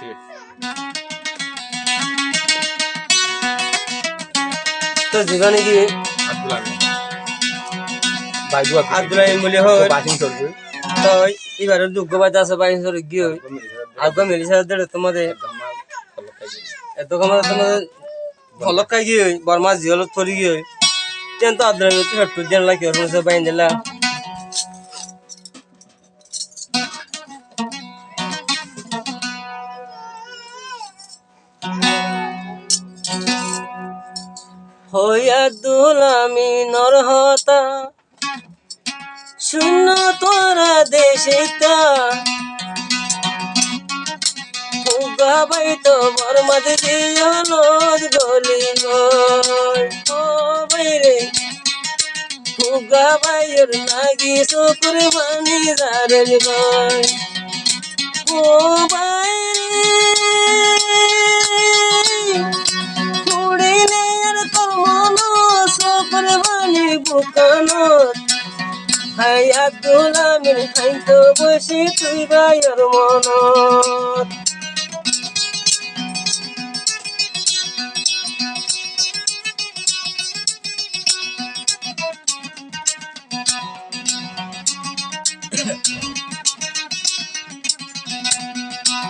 Set তো যেখানে গিয়ে আব্দুল আমিন আব্দুল আমিন বলে হয় বাসিং চলবে তো এবারে যোগ্য বাদ আছে বাইশ গিয়ে আগে মিলিশা দেড় তোমাদের এত কমাতে তোমাদের ফলক খাই গিয়ে বর্মা জিহলত পড়ি গিয়ে তেন তো আব্দুল আমিন ফেট করে দেন লাগে ওর বাইন দিলা হই আব্দুল আমিনর হতা শূন্য তোরা দেশিতা হুগাবাই তো বর্মাদ দিয়লত গলি গয় ও বাইরে হুগাবাইয়ের লাগি চকুর পানি জারের গয় ও বাইরে উড়িলে আর তোর মন চকুর পানি বুকানত হাই আব্দুল আমিন হাই তো বসে তুই ভাইয়ের মনত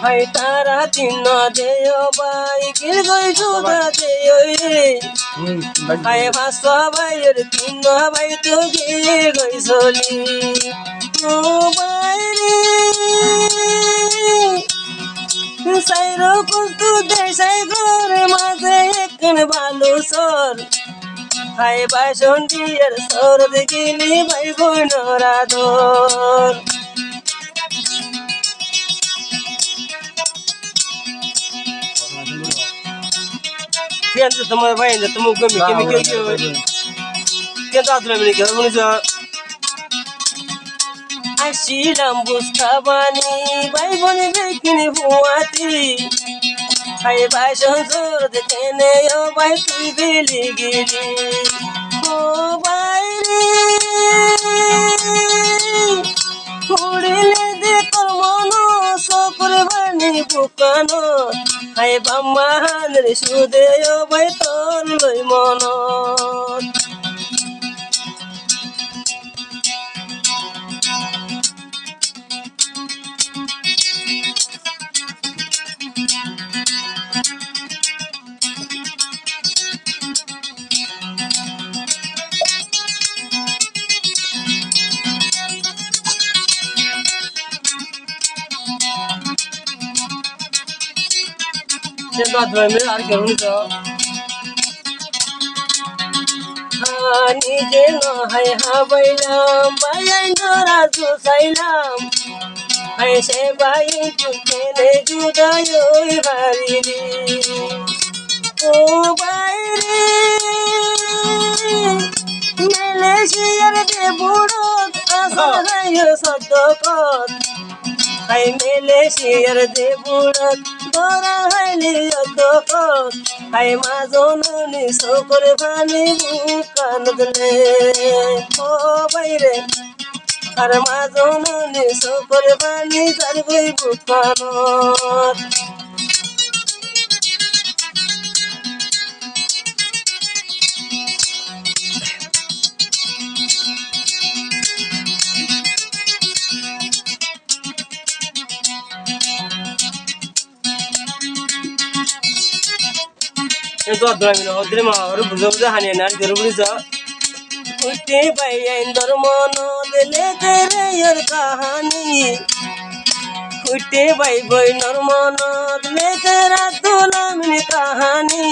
হাই তারা চিহ্ন দেয় বাই গিল গই জুদা দেয় রে হাই ভাষা ভাইয়ের চিহ্ন ভাই তো গিয়ে গই চলি ও বাইরে সাইর কুন্তু দেশাই ঘরে মাঝে একখান ভালো সর হাই বাসন দিয়ার সর দেখিলি ভাই বোনরা দর Piensa tomar vaina, tomar gami, que piensa atrás me queda con eso. Ashiram buscabani, vai boni bekini huati. Hai bashon zor de tene yo vai tu bili gili. Oh vai re, urile de tormono sopre bani bukano. হাই বাম্মান রে সুদে ও ভাই তোর লই মনত Siento atrás me dar que bonito. নিজে নহাই হাবাইলাম বাইন ধরা জুসাইলাম হাই সে বাইন চুকেনে জুদাই ওই হারিলি ও বাইরে মেলেশিয়ার দে বুড়ত আসল হাই সদ্যকত হাই মেলেশিয়ার দে বুড়ত তোরা হাইলি অধ্যক্ষ হাই মাজননি চকুর পানি বুকান দিলে ও বাইরে আর মাজননি চকুর পানি জারবই বুকানত itu adalah mina hodri ma oru buzo buzo haniya nan geru buzo utti bayan dormono dile tere yor kahani utti bay boy dormono dile tera dulamin kahani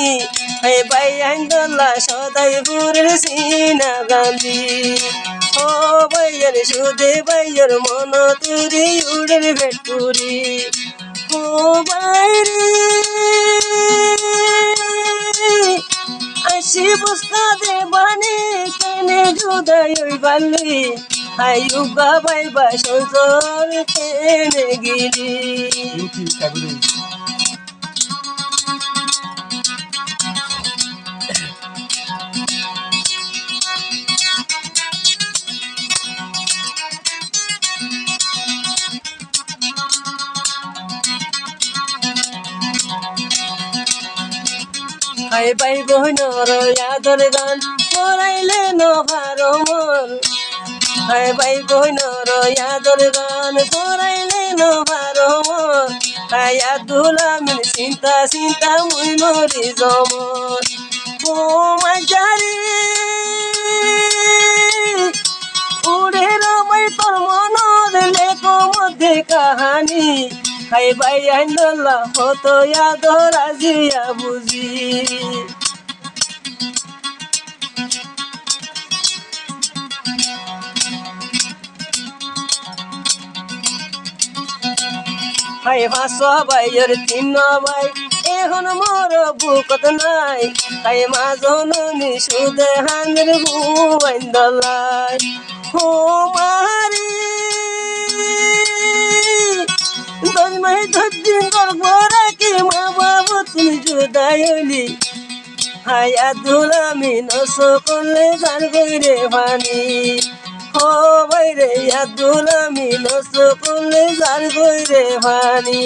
hey bayan dolla shodai burir sina gandi o bayan shude bayar mono turi udir vetpuri o bayri Ashi buska de bani kene judai oi balli ayuga bai bashon zor kene gili hi ভাই বহিনর আদর গান করাইলে নহারো মন high ভাই বহিনর আদর গান করাইলে নহারো মন হাই আব্দুলামিন চিন্তা চিন্তা মুই মরি জমন ও মাঝারি উড়ে রমাই তোর মনের লেখ মধ্যে কাহানি হাই ভাই আইন্দলা হতো আদর আজিয়া বুঝি হাই পাঁচশো ভাইয়ের তিন ভাই এখন মোর বুকত নাই হাই মা জননী সুদে হানের বুয়াইন্দলাই হো মারি দশ মাই 10 দিন গর্ভ রাখি মা বাবু তুমি জুদাই হইলি হাই আব্দুলামিন সকলে জান গইরে পানি ও বাইরে আব্দুলামিন সকলে জান গইরে পানি